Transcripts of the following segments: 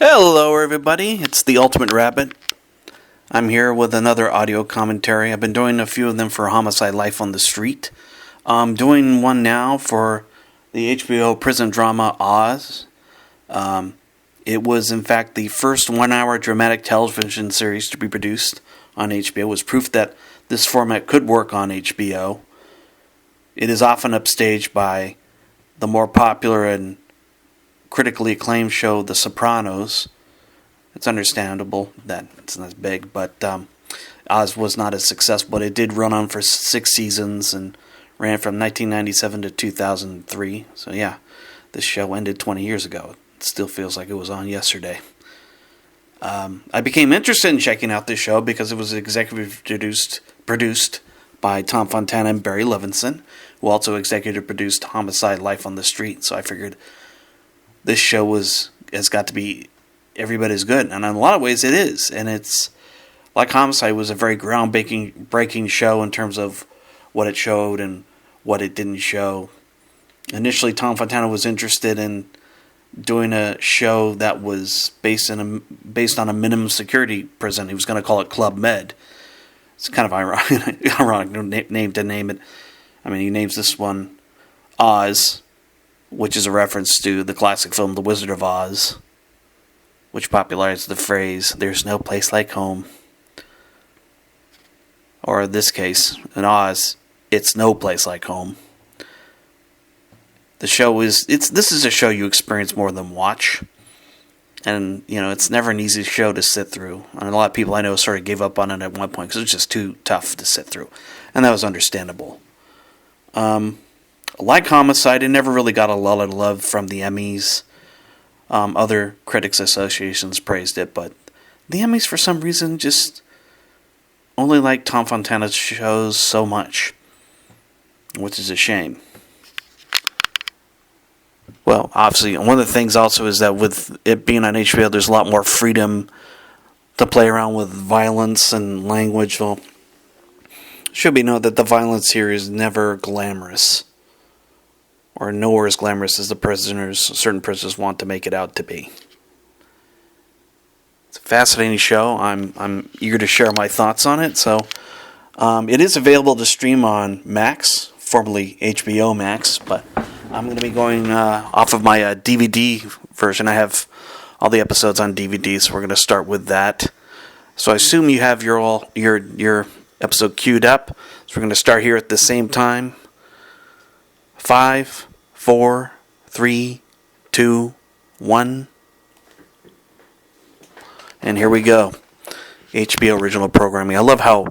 Hello, everybody. It's the Ultimate Rabbit. I'm here with another audio commentary. I've been doing a few of them for Homicide: Life on the Street. I'm doing one now for the HBO prison drama Oz. It was, in fact, the first one-hour dramatic television series to be produced on HBO. It was proof that this format could work on HBO. It is often upstaged by the more popular and critically acclaimed show The Sopranos. It's understandable that it's not as big, but Oz was not as successful, but it did run on for 6 seasons and ran from 1997 to 2003. So yeah, this show ended 20 years ago. It still feels like it was on yesterday. I became interested in checking out this show because it was executive produced by Tom Fontana and Barry Levinson, who also executive produced Homicide: Life on the Street. So I figured this show has got to be every bit as good, and in a lot of ways it is. And it's like Homicide was a very groundbreaking show in terms of what it showed and what it didn't show. Initially, Tom Fontana was interested in doing a show that was based on a minimum security prison. He was going to call it Club Med. It's kind of ironic name to name it. I mean, he names this one Oz, which is a reference to the classic film The Wizard of Oz, which popularized the phrase, "There's no place like home." Or in this case, in Oz, it's no place like home. The show this is a show you experience more than watch. And, it's never an easy show to sit through. And a lot of people I know sort of gave up on it at one point because it was just too tough to sit through. And that was understandable. Like Homicide, it never really got a lot of love from the Emmys. Other critics associations praised it, but the Emmys, for some reason, just only like Tom Fontana's shows so much, which is a shame. Well, obviously, one of the things also is that with it being on HBO, there's a lot more freedom to play around with violence and language. Well, it should be known that the violence here is never glamorous, or nowhere as glamorous as certain prisoners want to make it out to be. It's a fascinating show. I'm eager to share my thoughts on it. So, it is available to stream on Max, formerly HBO Max, but I'm going to be going off of my DVD version. I have all the episodes on DVD, so we're going to start with that. So I assume you have your episode queued up. So we're going to start here at the same time. 5, 4, 3, 2, 1. And here we go. HBO original programming. I love how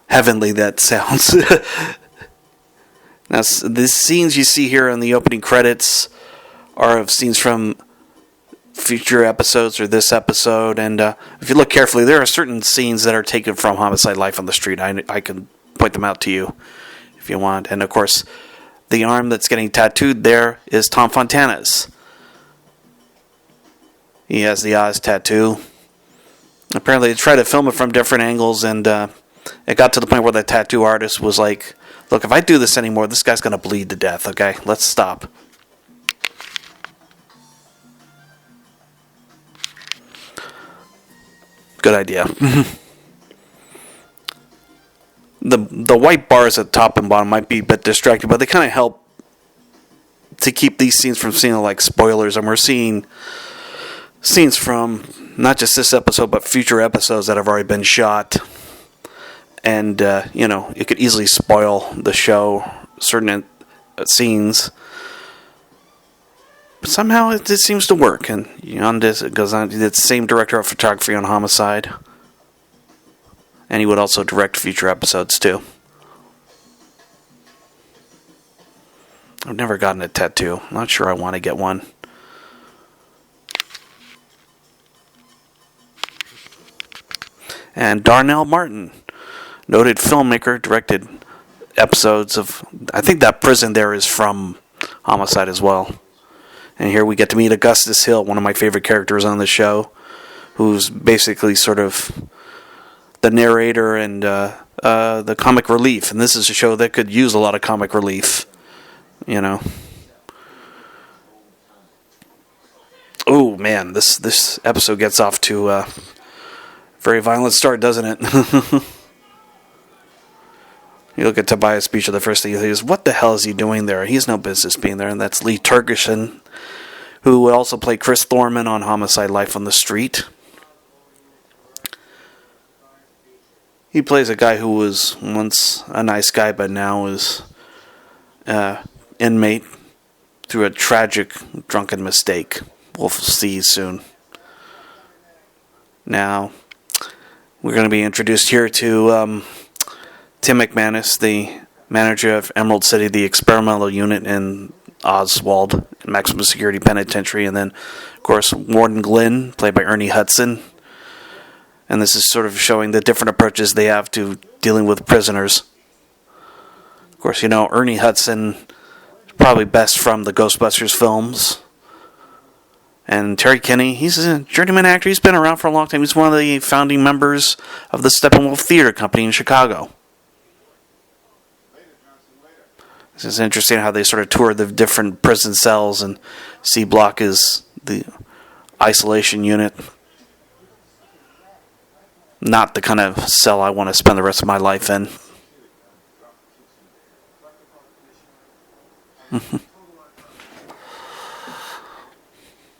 heavenly that sounds. Now, the scenes you see here in the opening credits are of scenes from future episodes or this episode. And if you look carefully, there are certain scenes that are taken from Homicide: Life on the Street. I can point them out to you if you want. And, of course, the arm that's getting tattooed there is Tom Fontana's. He has the Oz tattoo. Apparently, they tried to film it from different angles, and it got to the point where the tattoo artist was like, "Look, if I do this anymore, this guy's going to bleed to death, okay? Let's stop." Good idea. The white bars at the top and bottom might be a bit distracting, but they kind of help to keep these scenes from seeming like spoilers. And we're seeing scenes from not just this episode, but future episodes that have already been shot. And, it could easily spoil the show, certain scenes. But somehow it seems to work. And on this, it goes on. It's the same director of photography on Homicide. And he would also direct future episodes, too. I've never gotten a tattoo. I'm not sure I want to get one. And Darnell Martin, noted filmmaker, directed episodes of, I think that prison there is from Homicide as well. And here we get to meet Augustus Hill, one of my favorite characters on the show, who's basically sort of the narrator and the comic relief. And this is a show that could use a lot of comic relief, Oh man, this episode gets off to a very violent start, doesn't it? You look at Tobias Beecher, the first thing you think is, what the hell is he doing there? He has no business being there. And that's Lee Tergesen, who would also play Chris Thorman on Homicide: Life on the Street. He plays a guy who was once a nice guy, but now is inmate through a tragic drunken mistake. We'll see soon. Now, we're going to be introduced here to Tim McManus, the manager of Emerald City, the experimental unit in Oswald Maximum Security Penitentiary, and then, of course, Warden Glynn, played by Ernie Hudson. And this is sort of showing the different approaches they have to dealing with prisoners. Of course, you know, Ernie Hudson is probably best from the Ghostbusters films. And Terry Kinney, he's a journeyman actor. He's been around for a long time. He's one of the founding members of the Steppenwolf Theater Company in Chicago. This is interesting how they sort of tour the different prison cells, and C Block is the isolation unit. Not the kind of cell I want to spend the rest of my life in.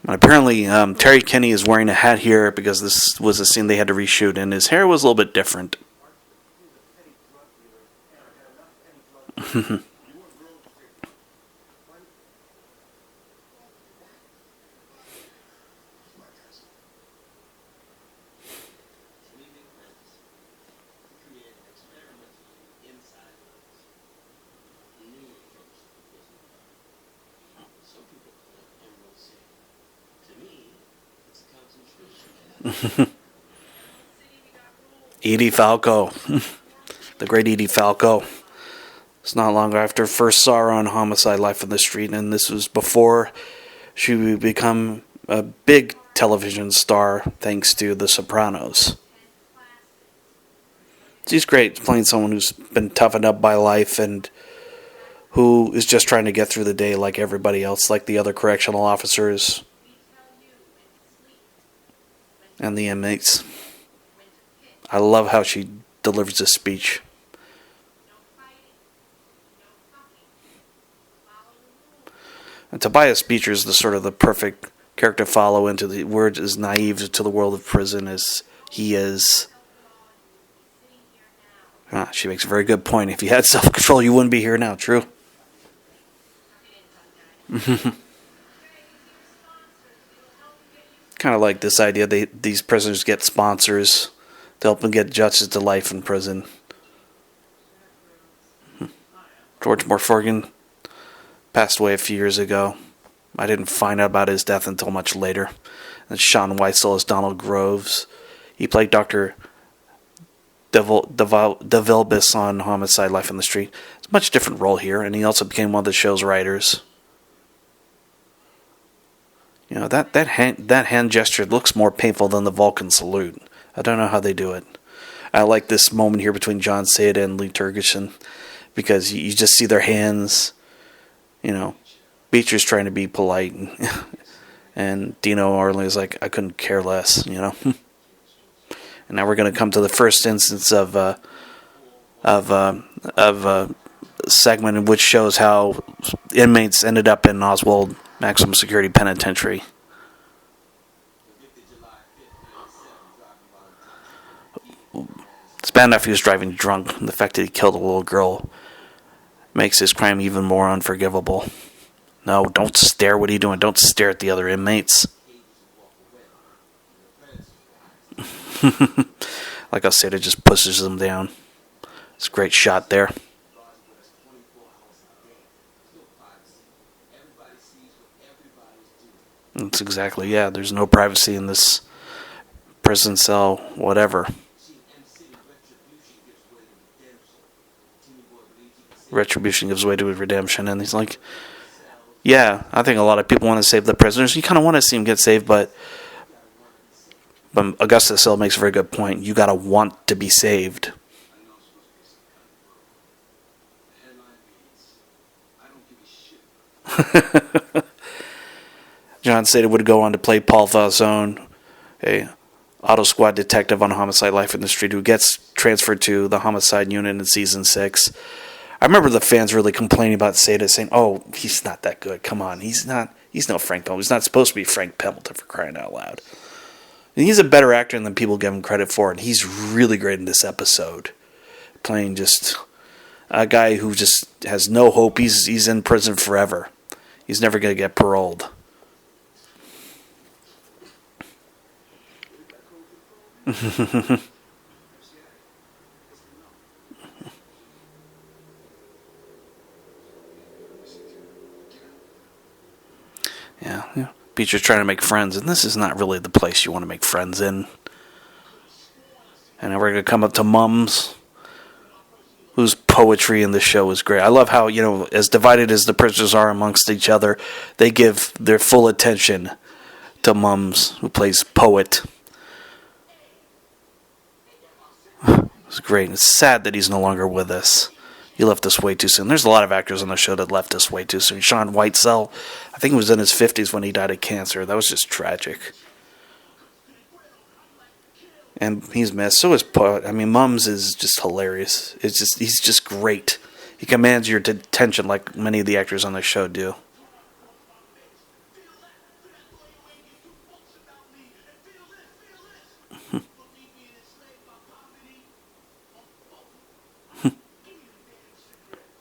Apparently, Terry Kinney is wearing a hat here because this was a scene they had to reshoot, and his hair was a little bit different. Edie Falco. The great Edie Falco. It's not long after I first saw her on Homicide: Life on the Street, and this was before she would become a big television star thanks to The Sopranos. She's great playing someone who's been toughened up by life and who is just trying to get through the day like everybody else, like the other correctional officers and the inmates. I love how she delivers this speech. And Tobias Beecher is the sort of the perfect character to follow into the word as naive to the world of prison as he is. She makes a very good point. If you had self-control, you wouldn't be here now. True. Kind of like this idea these prisoners get sponsors to help them get justice to life in prison. George Morforgan passed away a few years ago. I didn't find out about his death until much later. And Sean Weitzel as Donald Groves. He played Dr. DeVilbiss on Homicide: Life on the Street. It's a much different role here, and he also became one of the show's writers. You know, that hand gesture looks more painful than the Vulcan salute. I don't know how they do it. I like this moment here between John Seda and Lee Tergesen because you just see their hands. You know, Beecher's trying to be polite, and Dino Arley is like, I couldn't care less, you know. And now we're going to come to the first instance of a segment in which shows how inmates ended up in Oswald Maximum Security Penitentiary. It's bad enough he was driving drunk, and the fact that he killed a little girl makes his crime even more unforgivable. No, don't stare. What are you doing? Don't stare at the other inmates. Like I said, it just pushes them down. It's a great shot there. That's exactly, yeah, there's no privacy in this prison cell, whatever. Retribution gives way to redemption, and he's like, yeah, I think a lot of people want to save the prisoners. You kind of want to see them get saved, but Augustus Hill makes a very good point. You got to want to be saved. John Seda would go on to play Paul Falzone, a auto squad detective on Homicide: Life in the Street, who gets transferred to the homicide unit in season 6. I remember the fans really complaining about Seda, saying, "Oh, he's not that good. Come on, he's no Frank Pembleton. He's not supposed to be Frank Pembleton, for crying out loud." And he's a better actor than people give him credit for, and he's really great in this episode, playing just a guy who just has no hope. He's in prison forever. He's never going to get paroled. Yeah. Beecher's trying to make friends, and this is not really the place you want to make friends in. And then we're going to come up to Mums, whose poetry in the show is great. I love how, as divided as the prisoners are amongst each other, they give their full attention to Mums, who plays Poet. It's great. It's sad that he's no longer with us. He left us way too soon. There's a lot of actors on the show that left us way too soon. Sean Whitesell, I think he was in his 50s when he died of cancer. That was just tragic. And he's missed. So is Poet. I mean, Mums is just hilarious. He's just great. He commands your attention like many of the actors on the show do.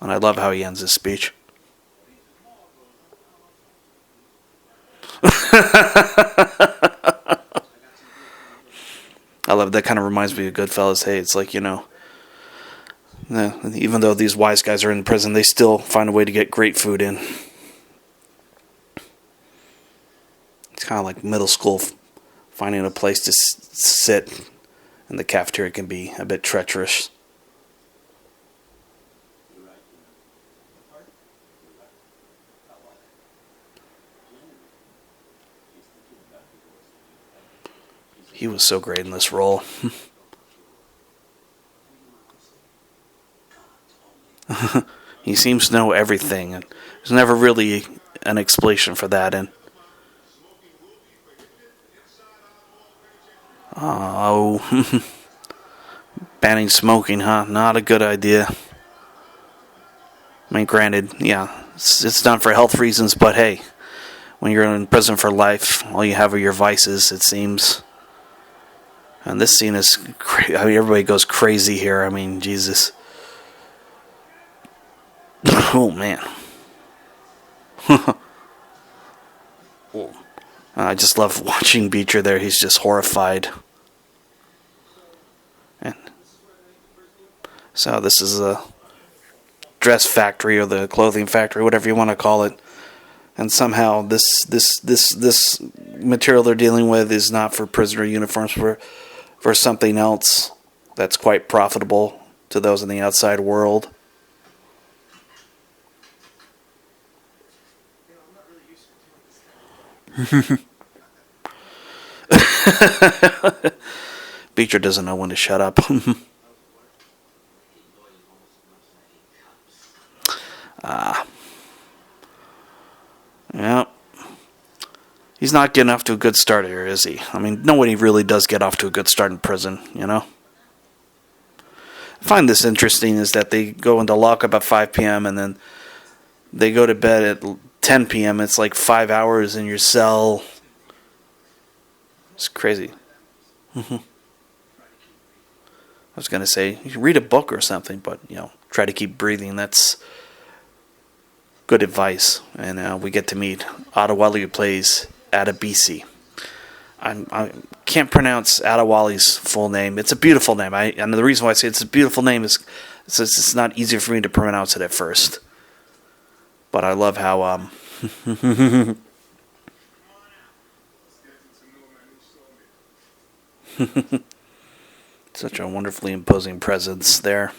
And I love how he ends his speech. I love that. Kind of reminds me of Goodfellas. Hey, it's like, even though these wise guys are in prison, they still find a way to get great food in. It's kind of like middle school, finding a place to sit in the cafeteria can be a bit treacherous. He was so great in this role. He seems to know everything, and there's never really an explanation for that. And banning smoking, huh? Not a good idea. I mean, granted, yeah, it's done for health reasons, but hey, when you're in prison for life, all you have are your vices, it seems. And this scene is, everybody goes crazy here. I mean, Jesus. Oh, man. I just love watching Beecher there. He's just horrified. And so this is a dress factory or the clothing factory, whatever you want to call it. And somehow this material they're dealing with is not for prisoner uniforms, for something else that's quite profitable to those in the outside world. Beecher doesn't know when to shut up. Yeah. He's not getting off to a good start here, is he? I mean, nobody really does get off to a good start in prison, I find this interesting is that they go into lockup at 5 p.m. and then they go to bed at 10 p.m. It's like 5 hours in your cell. It's crazy. I was going to say, you can read a book or something, but, try to keep breathing. That's good advice. And we get to meet Adewale, who plays Adebisi. I can't pronounce Adewale's full name. It's a beautiful name. And the reason why I say it's a beautiful name is it's not easy for me to pronounce it at first. But I love how such a wonderfully imposing presence there.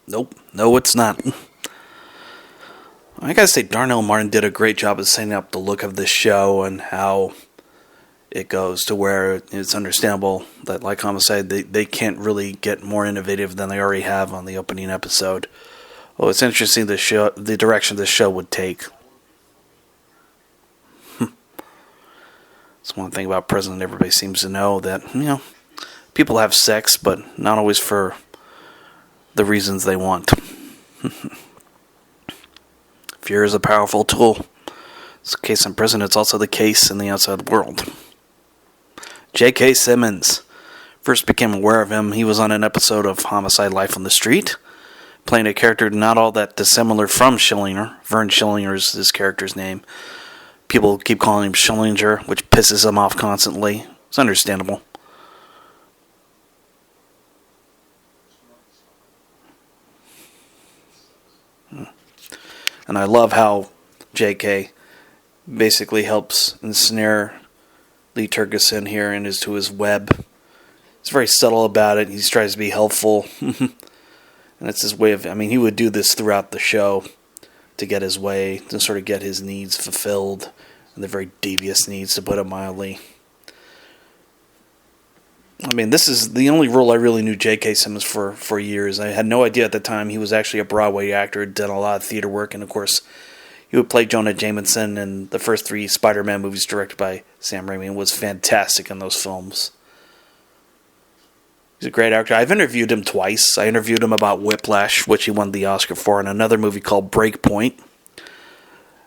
Nope. No, it's not. I gotta say, Darnell Martin did a great job of setting up the look of this show and how it goes to where it's understandable that, like Homicide, they can't really get more innovative than they already have on the opening episode. Oh, it's interesting the direction this show would take. That's one thing about prison. Everybody seems to know that, people have sex, but not always for the reasons they want. Fear is a powerful tool. It's the case in prison. It's also the case in the outside world. J.K. Simmons. First became aware of him. He was on an episode of Homicide: Life on the Street, playing a character not all that dissimilar from Schillinger. Vern Schillinger is his character's name. People keep calling him Schillinger, which pisses him off constantly. It's understandable. And I love how J.K. basically helps ensnare Lee Turgeson here into his web. He's very subtle about it. He tries to be helpful. And it's his way of... he would do this throughout the show to get his way, to sort of get his needs fulfilled. And the very devious needs, to put it mildly. This is the only role I really knew J.K. Simmons for years. I had no idea at the time he was actually a Broadway actor, did a lot of theater work, and of course, he would play Jonah Jameson in the first 3 Spider-Man movies directed by Sam Raimi, and was fantastic in those films. He's a great actor. I've interviewed him twice. I interviewed him about Whiplash, which he won the Oscar for, and another movie called Breakpoint.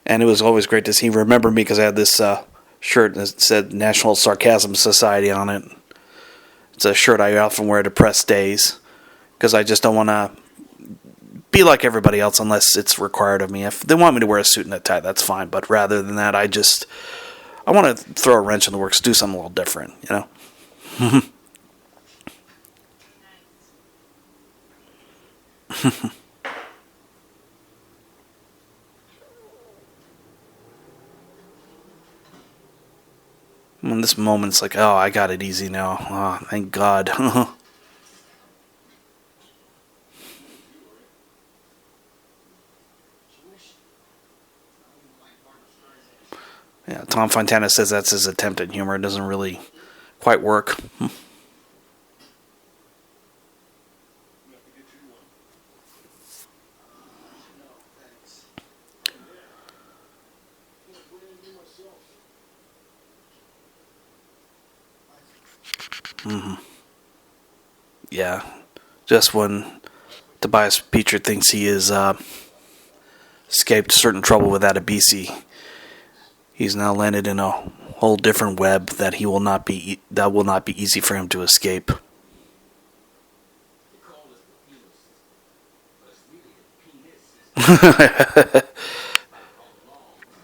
And it was always great to see him remember me because I had this shirt that said National Sarcasm Society on it. It's a shirt I often wear to press days because I just don't want to be like everybody else unless it's required of me. If they want me to wear a suit and a tie, that's fine. But rather than that, I want to throw a wrench in the works, do something a little different, In this moment, it's like, oh, I got it easy now. Oh, thank God. Yeah, Tom Fontana says that's his attempt at humor. It doesn't really quite work. Yeah, just when Tobias Beecher thinks he has escaped certain trouble with Adebisi, he's now landed in a whole different web that will not be easy for him to escape.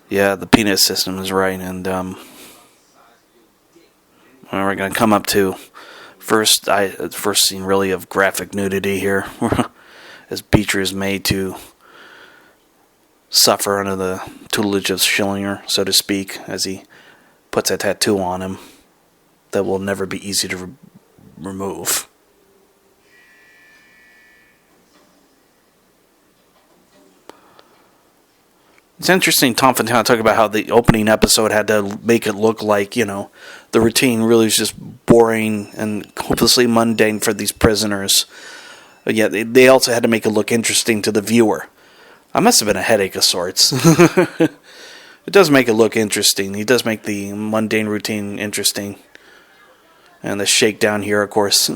Yeah, the penis system is right, and we're going to come up to first scene really of graphic nudity here, as Beecher is made to suffer under the tutelage of Schillinger, so to speak, as he puts a tattoo on him that will never be easy to remove. It's interesting, Tom Fontana talked about how the opening episode had to make it look like, the routine really was just boring and hopelessly mundane for these prisoners. But yet they also had to make it look interesting to the viewer. I must have been a headache of sorts. It does make it look interesting. He does make the mundane routine interesting. And the shakedown here, of course.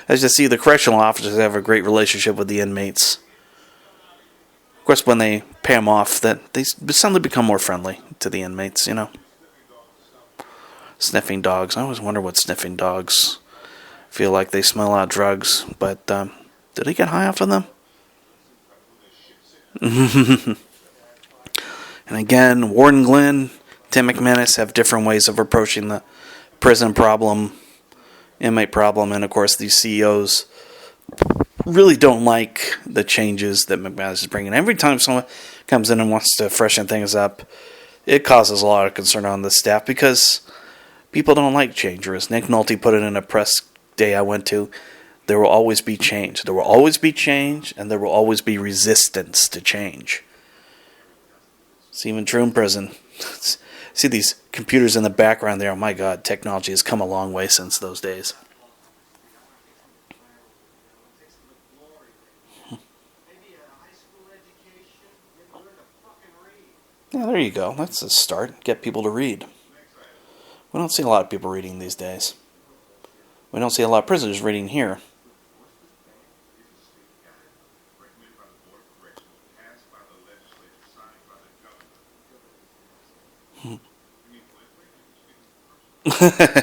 As you see, the correctional officers have a great relationship with the inmates. Of course, when they pay them off, that they suddenly become more friendly to the inmates, Sniffing dogs. I always wonder what sniffing dogs feel like. They smell out drugs, but do they get high off of them? And again, Warden Glenn, Tim McManus have different ways of approaching the prison problem, inmate problem, and of course these CEOs really don't like the changes that McManus is bringing. Every time someone comes in and wants to freshen things up, it causes a lot of concern on the staff because people don't like change. Or as Nick Nolte put it in a press day I went to, there will always be change. There will always be change, and there will always be resistance to change. It's even true in prison. See these computers in the background there. Oh my God, technology has come a long way since those days. Yeah, there you go. That's a start. Get people to read. We don't see a lot of people reading these days. We don't see a lot of prisoners reading here.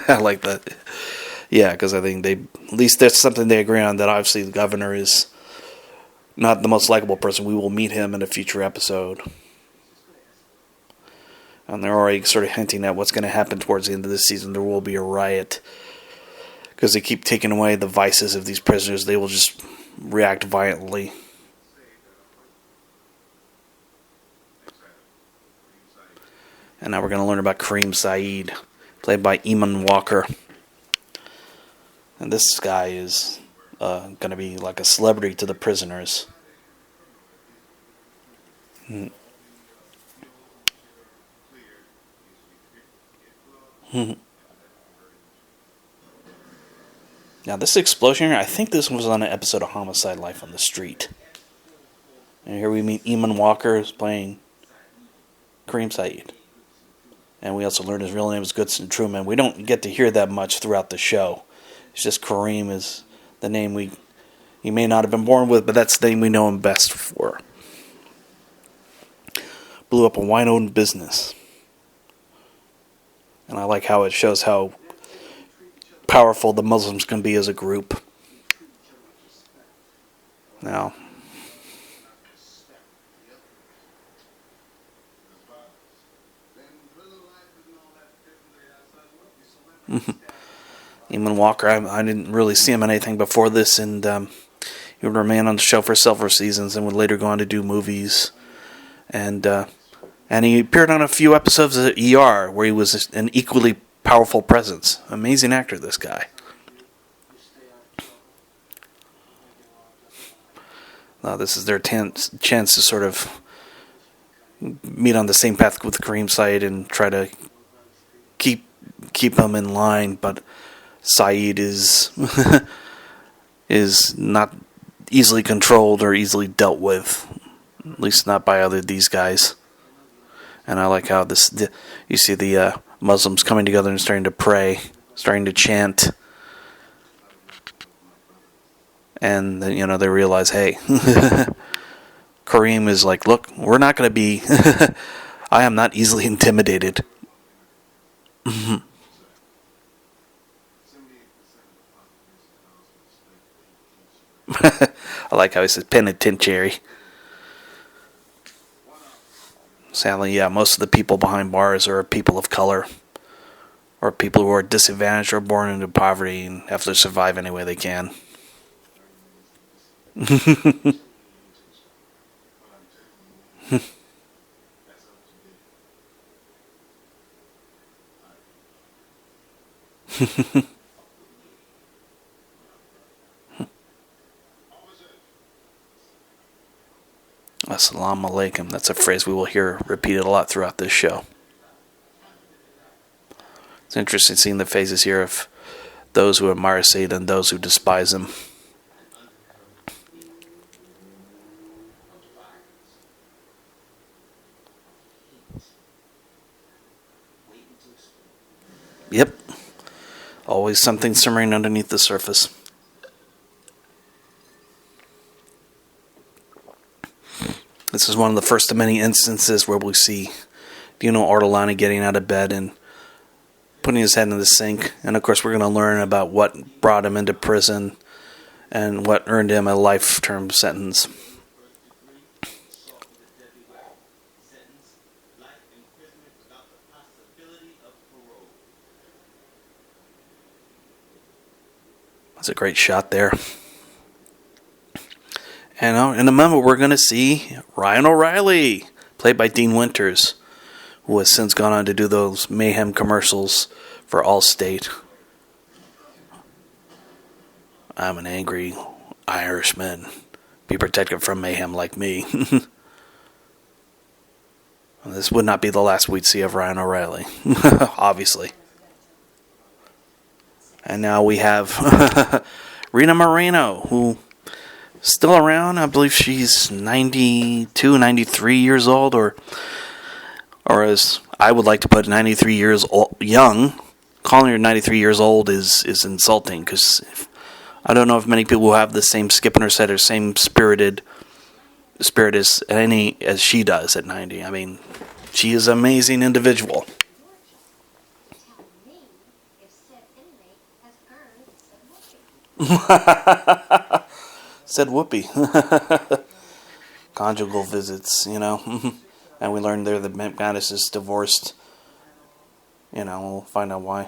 I like that. Yeah, because I think at least there's something they agree on, that obviously the governor is not the most likable person. We will meet him in a future episode. And they're already sort of hinting at what's going to happen towards the end of this season. There will be a riot. Because they keep taking away the vices of these prisoners. They will just react violently. And now we're going to learn about Kareem Saeed, played by Eamon Walker. And this guy is going to be like a celebrity to the prisoners. Now this explosion here, I think this was on an episode of Homicide: Life on the Street. And here we meet Eamon Walker, who's playing Kareem Saeed. And we also learn his real name is Goodson Truman. We don't get to hear that much throughout the show. It's just Kareem is the name he may not have been born with, but that's the name we know him best for. Blew up a wine-owned business. And I like how it shows how powerful the Muslims can be as a group. Now, Eamon Walker, I didn't really see him in anything before this, and he would remain on the show for several seasons and would later go on to do movies. And he appeared on a few episodes of ER, where he was an equally powerful presence. Amazing actor, this guy. Now, this is their chance to sort of meet on the same path with Kareem Saeed and try to keep him in line, but Saeed is is not easily controlled or easily dealt with, at least not by these guys. And I like how you see the Muslims coming together and starting to pray, starting to chant, and then, they realize, hey, Kareem is like, look, we're not going to be. I am not easily intimidated. I like how he says penitentiary. Sadly, yeah, most of the people behind bars are people of color, or people who are disadvantaged or born into poverty and have to survive any way they can. Assalamu alaikum. That's a phrase we will hear repeated a lot throughout this show. It's interesting seeing the faces here of those who admire Sayyid and those who despise him. Yep. Always something simmering underneath the surface. This is one of the first of many instances where we see Dino Ortolani getting out of bed and putting his head in the sink. And of course we're going to learn about what brought him into prison and what earned him a life-term sentence. That's a great shot there. And in a moment, we're going to see Ryan O'Reilly, played by Dean Winters, who has since gone on to do those Mayhem commercials for Allstate. I'm an angry Irishman. Be protected from mayhem like me. This would not be the last we'd see of Ryan O'Reilly, obviously. And now we have Rita Moreno, who is still around. I believe she's 92, 93 years old, or as I would like to put, 93 years old, young. Calling her 93 years old is insulting, because I don't know if many people who have the same skip in her set or same spirit as she does at 90. I mean, she is an amazing individual. Said Whoopi. Conjugal visits, And we learned there that Mattis is divorced. We'll find out why.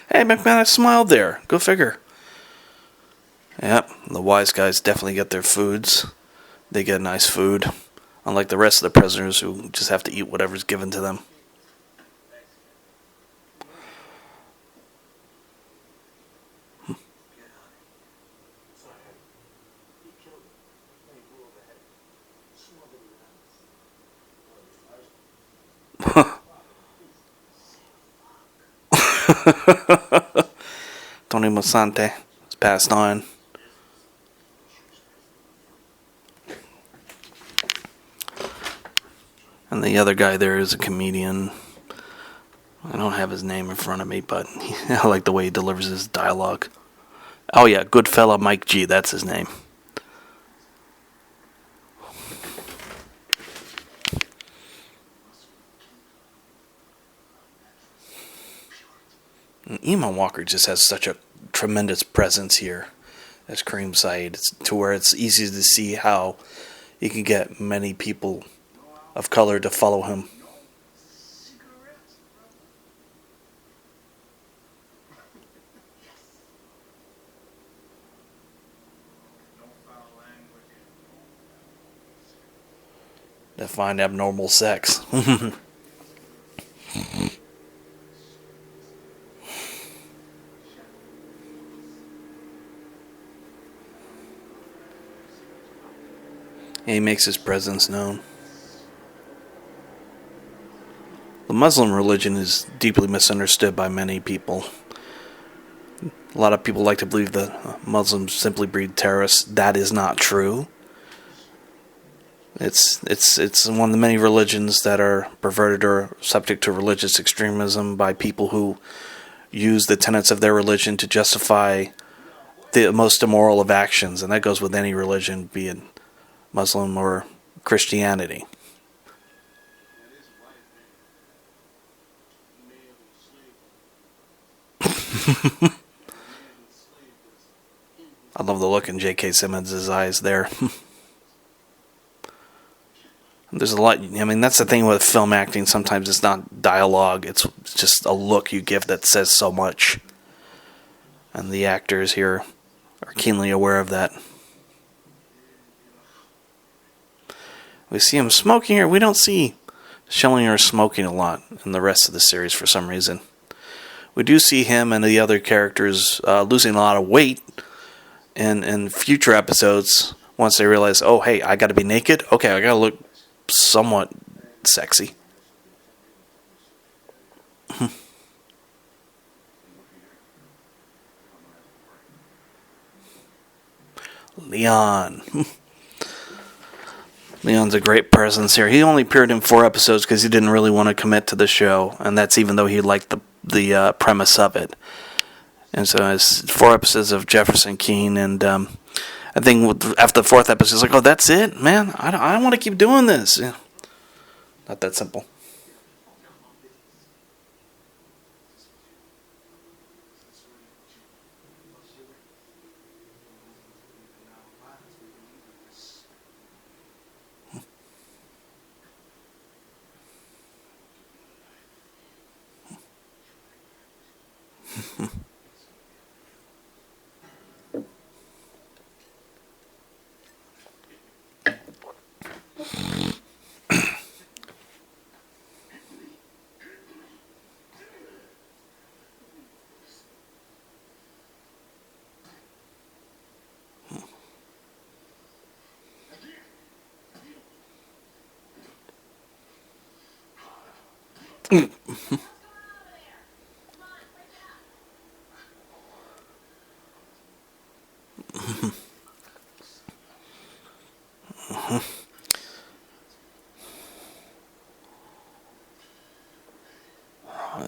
Hey, McManus smiled there. Go figure. Yep, the wise guys definitely get their foods. They get nice food. Unlike the rest of the prisoners who just have to eat whatever's given to them. Tony Musante has passed on. And the other guy there is a comedian. I don't have his name in front of me, but I like the way he delivers his dialogue. Oh yeah, good fella Mike G, that's his name. And Eamon Walker just has such a tremendous presence here as Creamside, to where it's easy to see how he can get many people of color to follow him. To find abnormal sex. He makes his presence known. The Muslim religion is deeply misunderstood by many people. A lot of people like to believe that Muslims simply breed terrorists. That is not true. It's one of the many religions that are perverted or subject to religious extremism by people who use the tenets of their religion to justify the most immoral of actions, and that goes with any religion, be it Muslim or Christianity. I love the look in J.K. Simmons' eyes there. There's a lot, that's the thing with film acting. Sometimes it's not dialogue, it's just a look you give that says so much. And the actors here are keenly aware of that. We see him smoking here. We don't see Schellinger smoking a lot in the rest of the series for some reason. We do see him and the other characters losing a lot of weight in future episodes once they realize, oh, hey, I got to be naked? Okay, I got to look somewhat sexy. Leon. Leon's a great presence here. He only appeared in 4 episodes because he didn't really want to commit to the show, and that's even though he liked the premise of it. And so it's 4 episodes of Jefferson Keane, and I think after the 4th episode, he's like, oh, that's it? Man, I don't want to keep doing this. Yeah. Not that simple.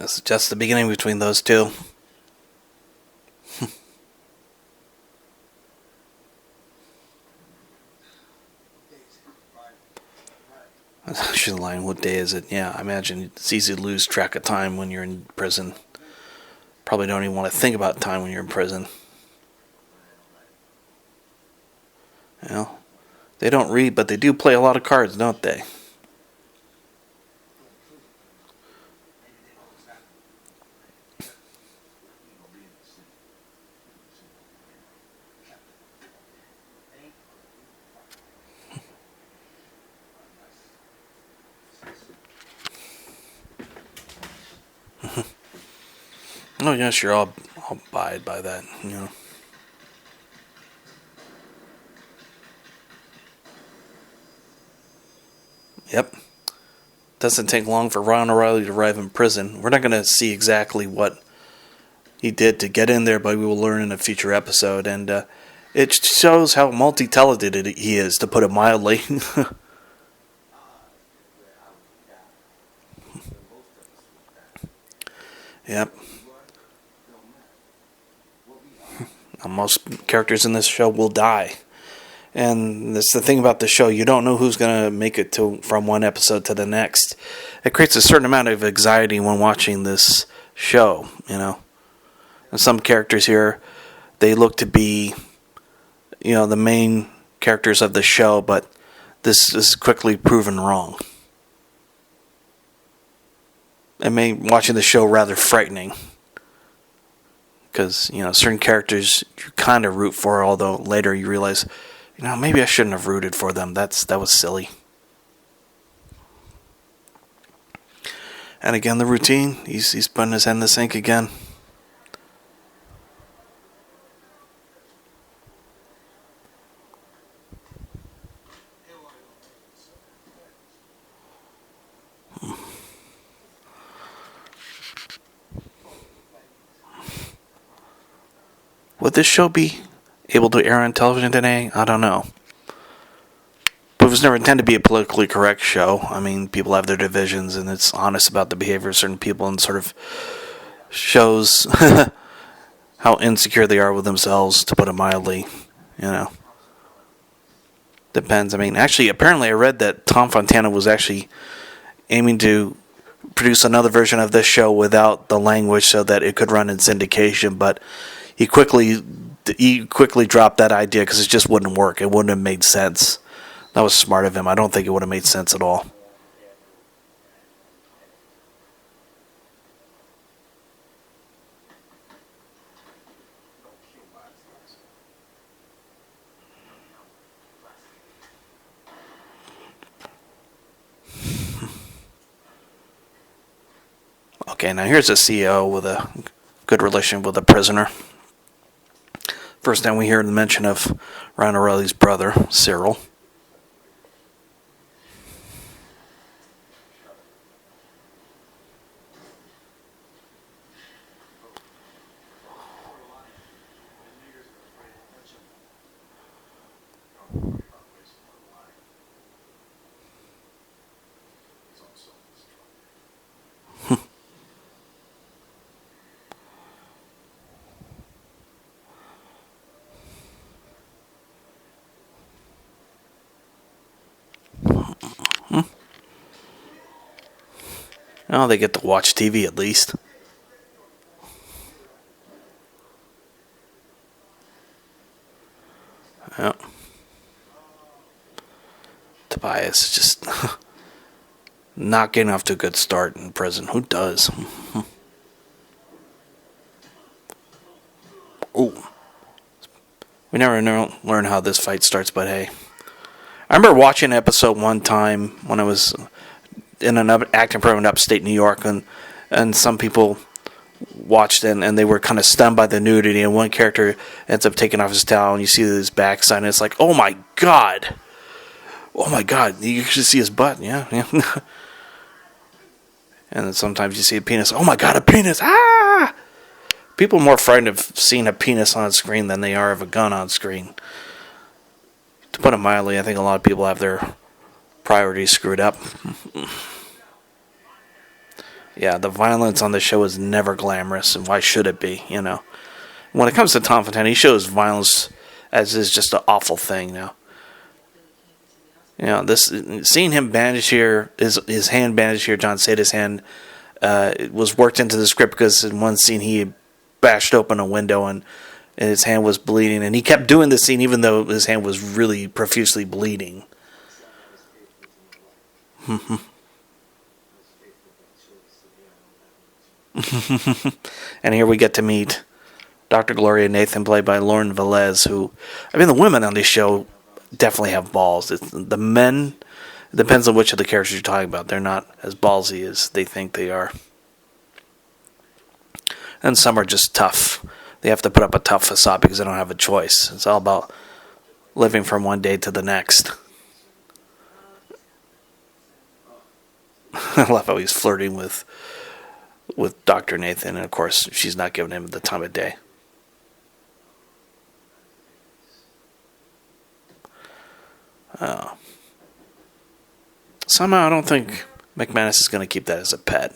This is just the beginning between those two. She's lying. What day is it? Yeah, I imagine it's easy to lose track of time when you're in prison. Probably don't even want to think about time when you're in prison. You know, they don't read, but they do play a lot of cards, don't they? Oh yeah, sure. I'll abide by that. You know. Yep. Doesn't take long for Ron O'Reilly to arrive in prison. We're not going to see exactly what he did to get in there, but we will learn in a future episode. And it shows how multi-talented he is, to put it mildly. Yep. Most characters in this show will die. And that's the thing about the show. You don't know who's going to make it from one episode to the next. It creates a certain amount of anxiety when watching this show, you know. And some characters here, they look to be, you know, the main characters of the show, but this is quickly proven wrong. It made watching the show rather frightening. Because, you know, certain characters you kind of root for, although later you realize, you know, maybe I shouldn't have rooted for them. That was silly. And again, the routine. He's putting his head in the sink again. Would this show be able to air on television today? I don't know. But it was never intended to be a politically correct show. I mean, people have their divisions, and it's honest about the behavior of certain people and sort of shows how insecure they are with themselves, to put it mildly. You know. Depends. I mean, actually, apparently I read that Tom Fontana was actually aiming to produce another version of this show without the language so that it could run in syndication, but he quickly dropped that idea because it just wouldn't work. It wouldn't have made sense. That was smart of him. I don't think it would have made sense at all. Okay, now here's a CEO with a good relation with a prisoner. First time we hear the mention of Ron O'Reilly's brother, Cyril. Oh, they get to watch TV at least. Yep. Tobias is just not getting off to a good start in prison. Who does? Ooh. We never learn how this fight starts, but hey. I remember watching an episode one time when I was in an acting program in upstate New York, and some people watched it, and they were kind of stunned by the nudity, and one character ends up taking off his towel, and you see his backside, and it's like, oh my god, you should see his butt, yeah. And then sometimes you see a penis. Oh my God, a penis! Ah! People are more frightened of seeing a penis on screen than they are of a gun on screen. To put it mildly, I think a lot of people have their priorities screwed up. Yeah, the violence on the show is never glamorous, and why should it be, you know? When it comes to Tom Fontana, he shows violence as is just an awful thing now. You know, seeing him bandage here, his hand bandaged here, John Sada's hand, it was worked into the script because in one scene he bashed open a window and his hand was bleeding, and he kept doing the scene even though his hand was really profusely bleeding. And here we get to meet Dr. Gloria Nathan, played by Lauren Velez, who, I mean, the women on this show definitely have balls. The men, it depends on which of the characters you're talking about. They're not as ballsy as they think they are. And some are just tough. They have to put up a tough facade because they don't have a choice. It's all about living from one day to the next. I love how he's flirting with Dr. Nathan, and of course she's not giving him the time of day. Somehow I don't think McManus is going to keep that as a pet.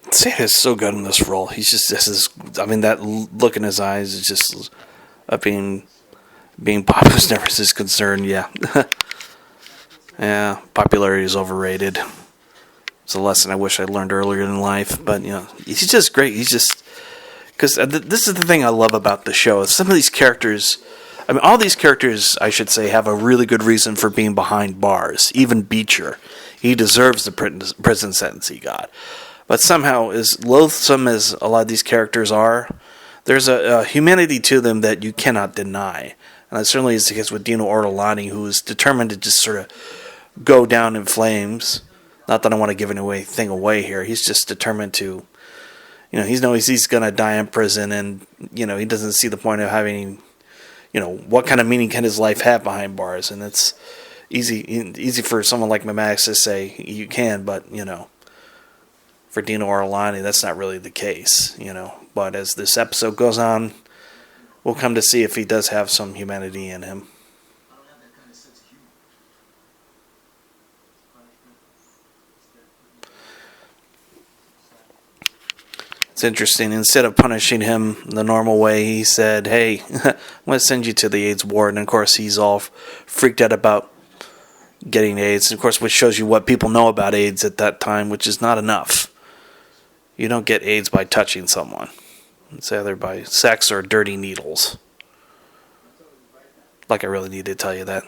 Sad is so good in this role. He's just that look in his eyes is just being popular as never is concerned. Yeah, yeah. Popularity is overrated. It's a lesson I wish I learned earlier in life. But you know, he's just great. He's just because this is the thing I love about the show. Some of these characters, I mean, all these characters, I should say, have a really good reason for being behind bars. Even Beecher, he deserves the prison sentence he got. But somehow, as loathsome as a lot of these characters are, there's a humanity to them that you cannot deny. And that certainly is the case with Dino Ortolani, who is determined to just sort of go down in flames. Not that I want to give anything away here. He's just determined to, you know, he knows he's going to die in prison, and, you know, he doesn't see the point of having, you know, what kind of meaning can his life have behind bars? And it's easy for someone like McManus to say you can, but, you know, for Dino Ortolani, that's not really the case, you know. But as this episode goes on, we'll come to see if he does have some humanity in him. It's interesting. Instead of punishing him the normal way, he said, hey, I'm going to send you to the AIDS ward. And, of course, he's all freaked out about getting AIDS. And, of course, which shows you what people know about AIDS at that time, which is not enough. You don't get AIDS by touching someone. It's either by sex or dirty needles. Like I really need to tell you that.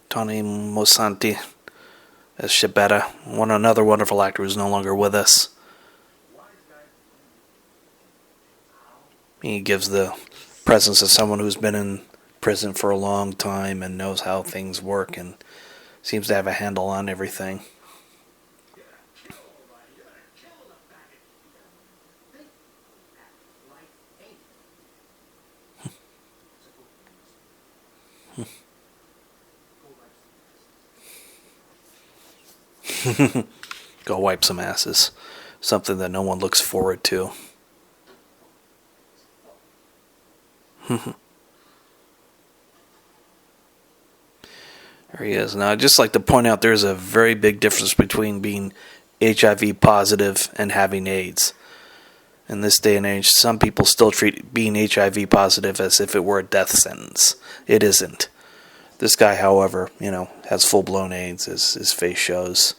Tony Mosanti as Shibetta, another wonderful actor who's no longer with us. He gives the presence of someone who's been in prison for a long time and knows how things work and seems to have a handle on everything. Go wipe some asses. Something that no one looks forward to. There he is. Now, I'd just like to point out there's a very big difference between being HIV positive and having AIDS. In this day and age, some people still treat being HIV positive as if it were a death sentence. It isn't. This guy, however, has full-blown AIDS, as his face shows.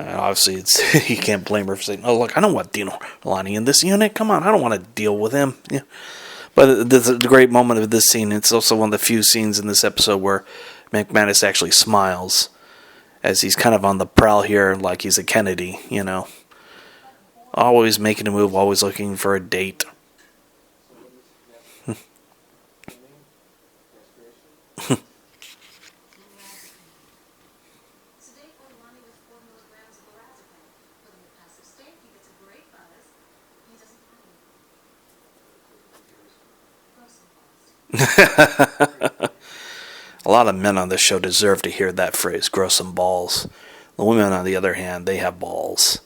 Obviously, you can't blame her for saying, "Oh, look, I don't want Dino Rolani in this unit. Come on, I don't want to deal with him." Yeah. But the great moment of this scene, it's also one of the few scenes in this episode where McManus actually smiles, as he's kind of on the prowl here, like he's a Kennedy, Always making a move, always looking for a date. A lot of men on this show deserve to hear that phrase, grow some balls. The women, on the other hand, they have balls.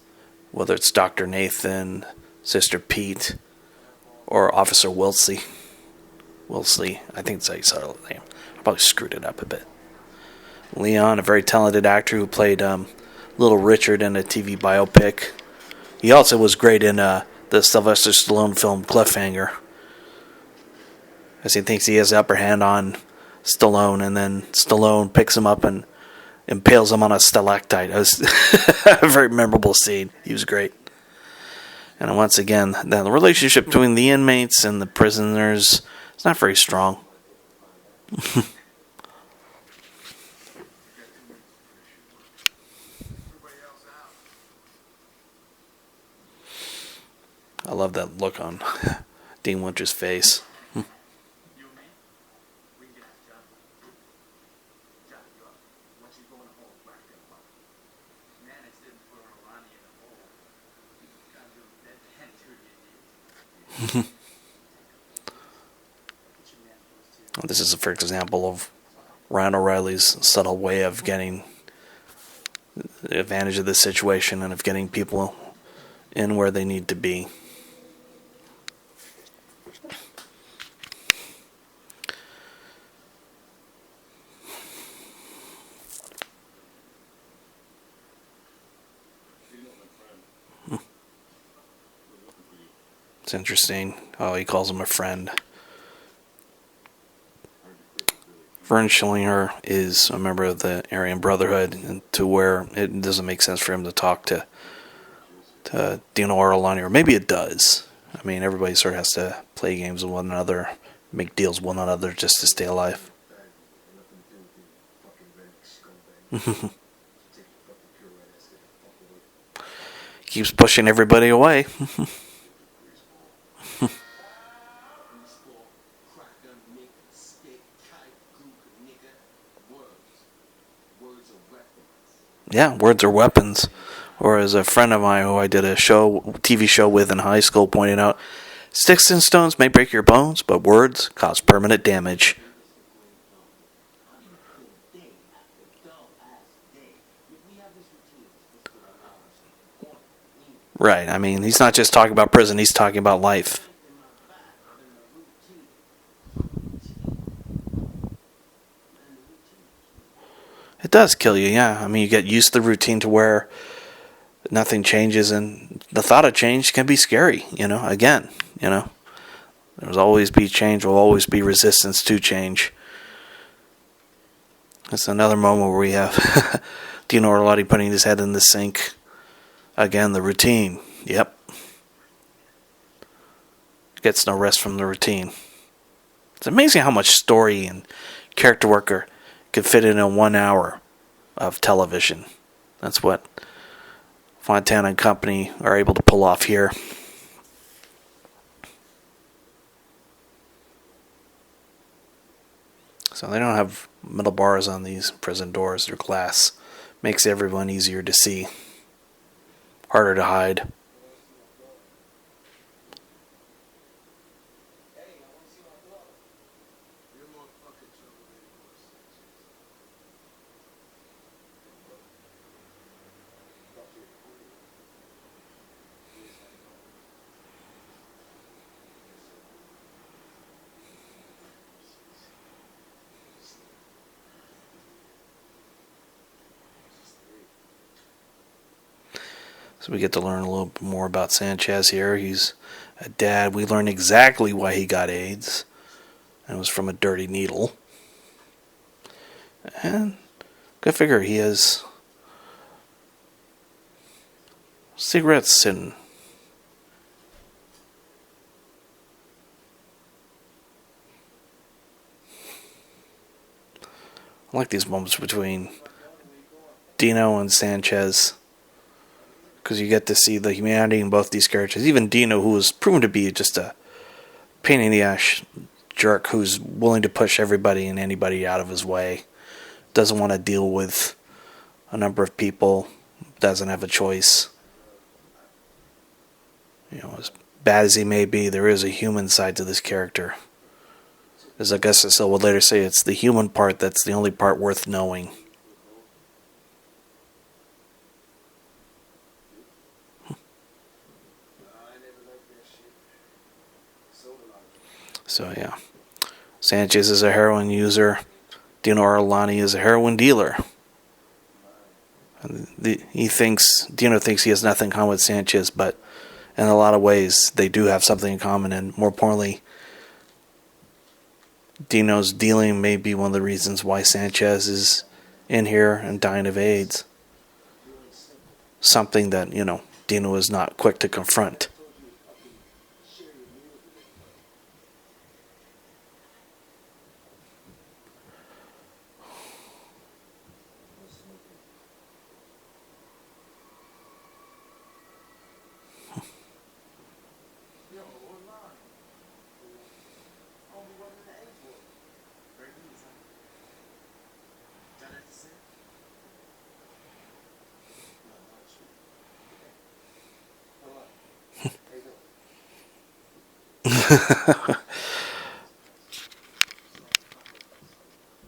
Whether it's Dr. Nathan, Sister Pete, or Officer Wilsey. Wilsey, I think that's how you said the name. I probably screwed it up a bit. Leon, a very talented actor who played Little Richard in a TV biopic. He also was great in the Sylvester Stallone film Cliffhanger, as he thinks he has the upper hand on Stallone, and then Stallone picks him up and impales him on a stalactite. It was a very memorable scene. He was great. And once again, the relationship between the inmates and the prisoners is not very strong. I love that look on Dean Winter's face. This is a perfect example of Ryan O'Reilly's subtle way of getting advantage of this situation and of getting people in where they need to be. It's interesting how he calls him a friend. Vern Schillinger is a member of the Aryan Brotherhood, and to where it doesn't make sense for him to talk to Dino Orlani, or maybe it does. I mean, everybody sort of has to play games with one another, make deals with one another just to stay alive. Keeps pushing everybody away. Yeah, words are weapons. Or as a friend of mine who I did a TV show with in high school pointed out, sticks and stones may break your bones, but words cause permanent damage. Right, I mean, he's not just talking about prison, he's talking about life. It does kill you, yeah. I mean, you get used to the routine to where nothing changes, and the thought of change can be scary, again. There's always be change, will always be resistance to change. It's another moment where we have Dino Orlandi putting his head in the sink. Again, the routine. Yep. Gets no rest from the routine. It's amazing how much story and character work could fit in 1 hour of television. That's what Fontana and company are able to pull off here. So they don't have metal bars on these prison doors. They're glass. Makes everyone easier to see. Harder to hide. So we get to learn a little bit more about Sanchez here. He's a dad. We learn exactly why he got AIDS. And it was from a dirty needle. And go figure, he has cigarettes and I like these moments between Dino and Sanchez, because you get to see the humanity in both these characters. Even Dino, who was proven to be just a pain in the ass jerk who's willing to push everybody and anybody out of his way, doesn't want to deal with a number of people, doesn't have a choice. As bad as he may be, there is a human side to this character. As I guess Cecil would later say, it's the human part that's the only part worth knowing. So yeah, Sanchez is a heroin user. Dino Arlani is a heroin dealer. Dino thinks he has nothing in common with Sanchez, but in a lot of ways they do have something in common, and more importantly, Dino's dealing may be one of the reasons why Sanchez is in here and dying of AIDS. Something that, Dino is not quick to confront.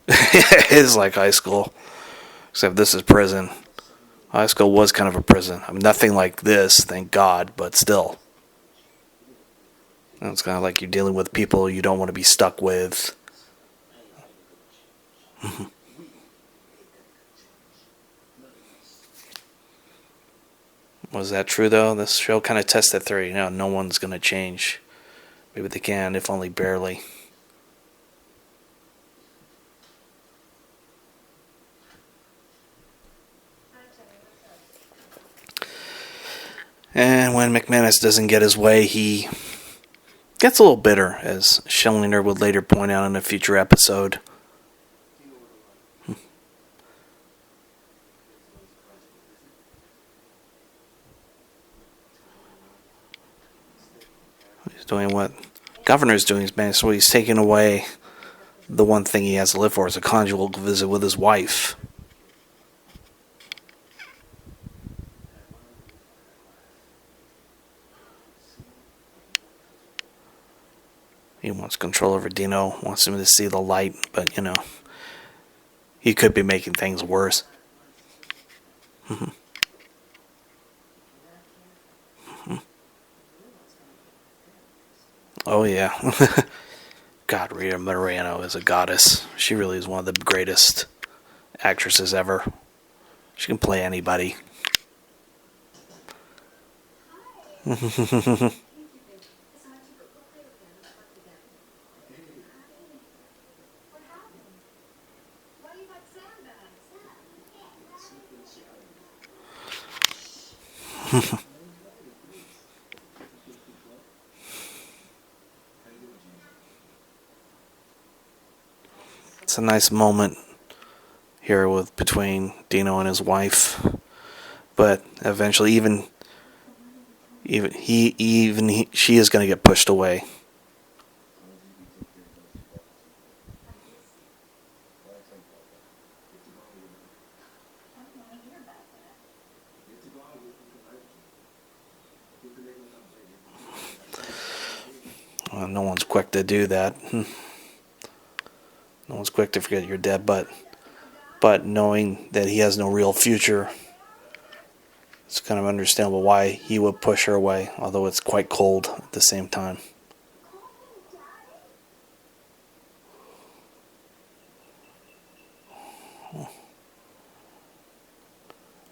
It is like high school, except this is prison. High school was kind of a prison. Nothing like this, thank God, but still. It's kind of like you're dealing with people you don't want to be stuck with. Was that true, though? This show kind of tests that theory. No one's going to change. Maybe they can, if only barely. And when McManus doesn't get his way, he gets a little bitter, as Schillinger would later point out in a future episode. He's doing what Governor's doing, so he's taking away the one thing he has to live for, is a conjugal visit with his wife. He wants control over Dino, wants him to see the light, but, he could be making things worse. Oh, yeah. God, Rita Moreno is a goddess. She really is one of the greatest actresses ever. She can play anybody. It's a nice moment here between Dino and his wife, but eventually she is going to get pushed away. Well, no one's quick to do that. No one's quick to forget you're dead, but knowing that he has no real future, it's kind of understandable why he would push her away, although it's quite cold at the same time.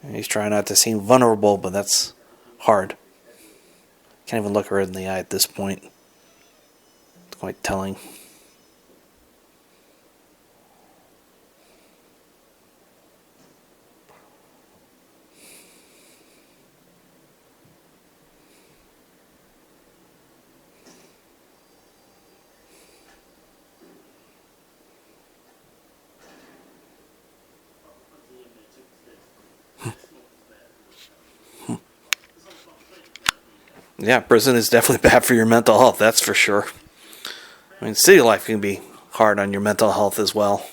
And he's trying not to seem vulnerable, but that's hard. Can't even look her in the eye at this point. It's quite telling. Yeah, prison is definitely bad for your mental health, that's for sure. I mean, city life can be hard on your mental health as well.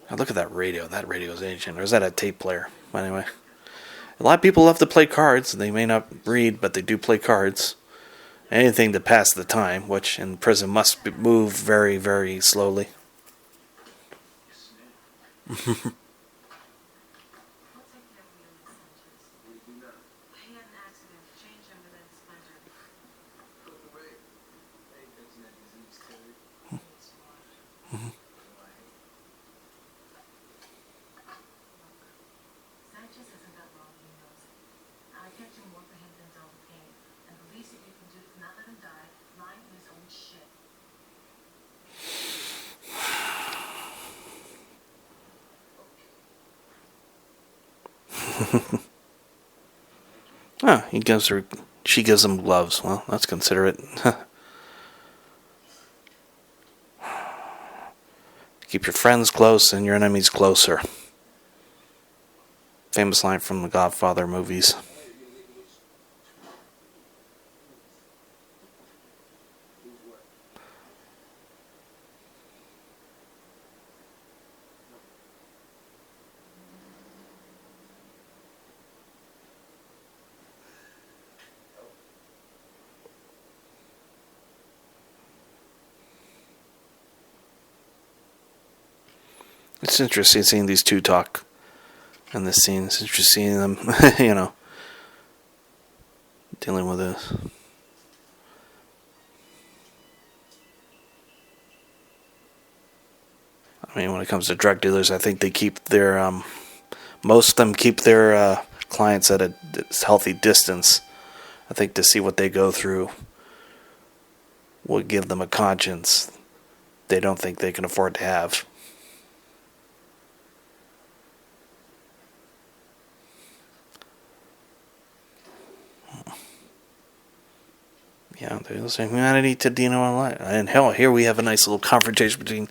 Now look at that radio. That radio is ancient. Or is that a tape player? Anyway, a lot of people love to play cards. They may not read, but they do play cards. Anything to pass the time, which in prison must move very, very slowly. She gives him gloves. Well, that's considerate. Keep your friends close and your enemies closer. Famous line from the Godfather movies. It's interesting seeing these two talk in this scene. It's interesting seeing them, dealing with this. I mean, when it comes to drug dealers, I think they keep their, most of them keep their clients at a healthy distance. I think to see what they go through will give them a conscience they don't think they can afford to have. Yeah, there's humanity to Dino and Ryan. And hell, here we have a nice little confrontation between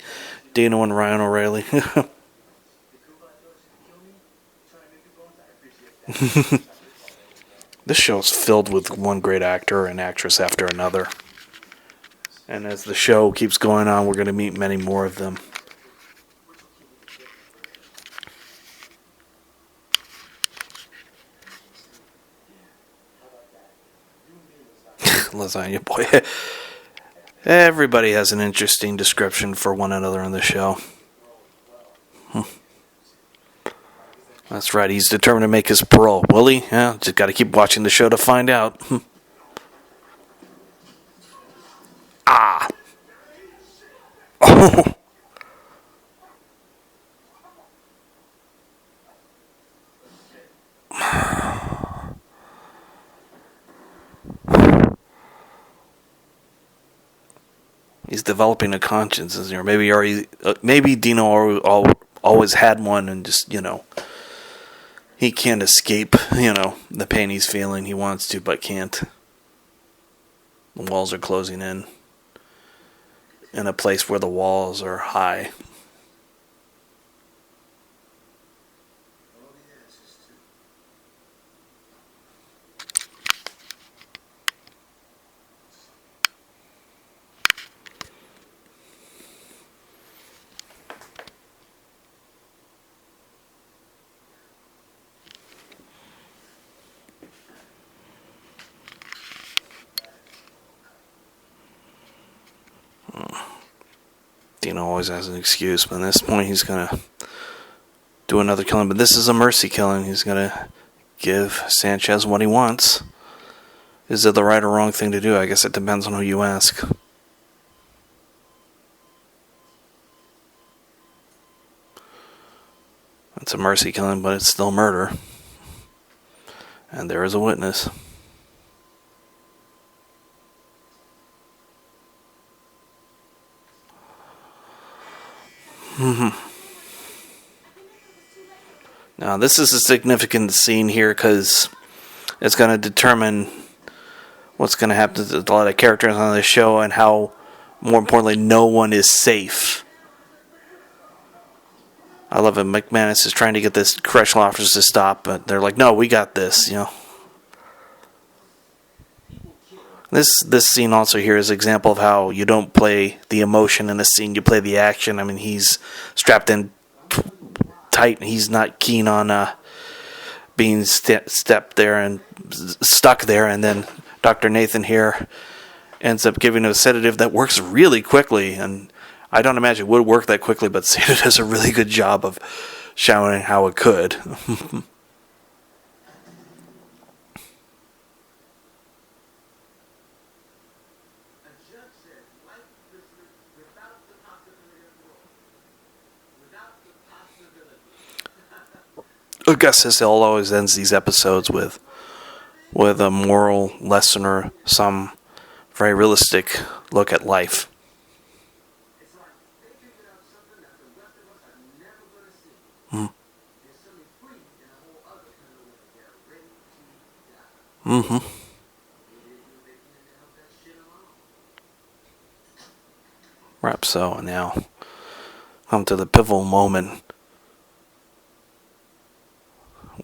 Dino and Ryan O'Reilly. This show's filled with one great actor and actress after another. And as the show keeps going on, we're going to meet many more of them. Lasagna boy. Everybody has an interesting description for one another in the show. That's right, he's determined to make his parole. Will he? Yeah, just got to keep watching the show to find out. Ah! Oh! He's developing a conscience, or maybe Dino always had one, and just he can't escape the pain he's feeling. He wants to, but can't. The walls are closing in a place where the walls are high. Dino always has an excuse, but at this point he's going to do another killing. But this is a mercy killing. He's going to give Sanchez what he wants. Is it the right or wrong thing to do? I guess it depends on who you ask. It's a mercy killing, but it's still murder. And there is a witness. Now, this is a significant scene here because it's going to determine what's going to happen to a lot of characters on the show and how, more importantly, no one is safe. I love it. McManus is trying to get this correctional officers to stop, but they're like, no, we got this, This scene also here is an example of how you don't play the emotion in a scene, you play the action. I mean, he's strapped in tight, and he's not keen on being stuck there, and then Dr. Nathan here ends up giving him a sedative that works really quickly, and I don't imagine it would work that quickly, but Seda does a really good job of showing how it could. Augustus always ends these episodes with a moral lesson or some very realistic look at life. Right, so now come to the pivotal moment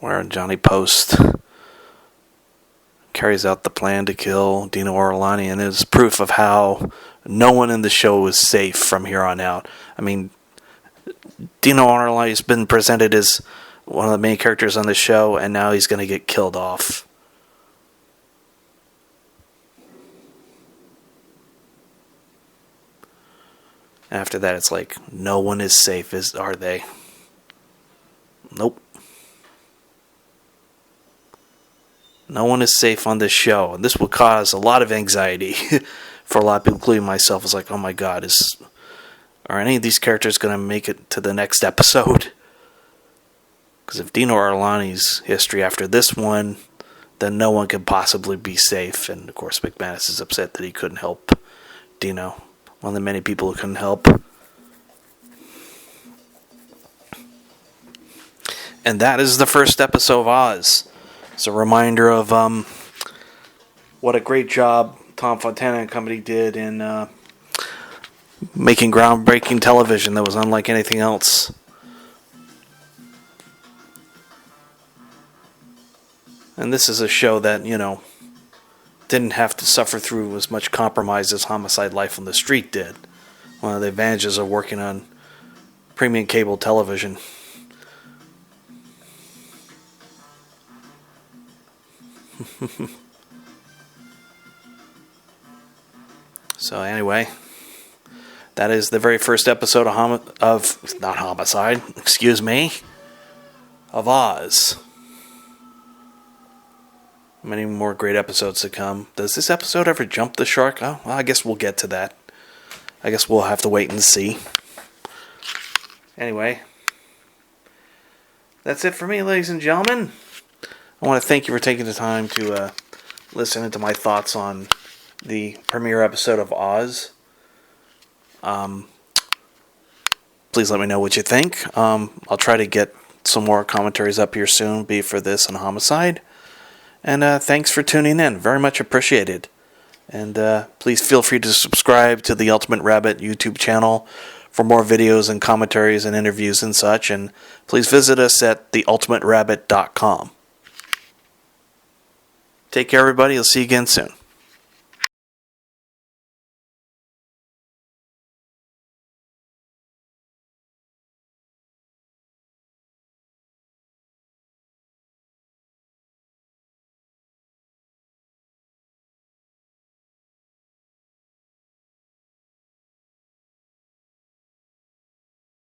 where Johnny Post carries out the plan to kill Dino Orlani, and is proof of how no one in the show is safe from here on out. I mean, Dino Orlani has been presented as one of the main characters on the show, and now he's going to get killed off. After that, it's like, no one is safe, are they? Nope. No one is safe on this show. And this will cause a lot of anxiety for a lot of people, including myself. It's like, oh my god, are any of these characters going to make it to the next episode? Because if Dino Orlani's history after this one, then no one can possibly be safe. And of course, McManus is upset that he couldn't help Dino. One of the many people who couldn't help. And that is the first episode of Oz. It's a reminder of what a great job Tom Fontana and company did in making groundbreaking television that was unlike anything else. And this is a show that, didn't have to suffer through as much compromise as Homicide: Life on the Street did. One of the advantages of working on premium cable television. So anyway, that is the very first episode of Oz. Many more great episodes to come. Does this episode ever jump the shark? Oh, well, I guess we'll get to that. I guess we'll have to wait and see. Anyway, that's it for me, ladies and gentlemen. I want to thank you for taking the time to listen to my thoughts on the premiere episode of Oz. Please let me know what you think. I'll try to get some more commentaries up here soon, be it for this and Homicide. And thanks for tuning in. Very much appreciated. And please feel free to subscribe to the Ultimate Rabbit YouTube channel for more videos and commentaries and interviews and such. And please visit us at theultimaterabbit.com. Take care, everybody. I'll see you again soon.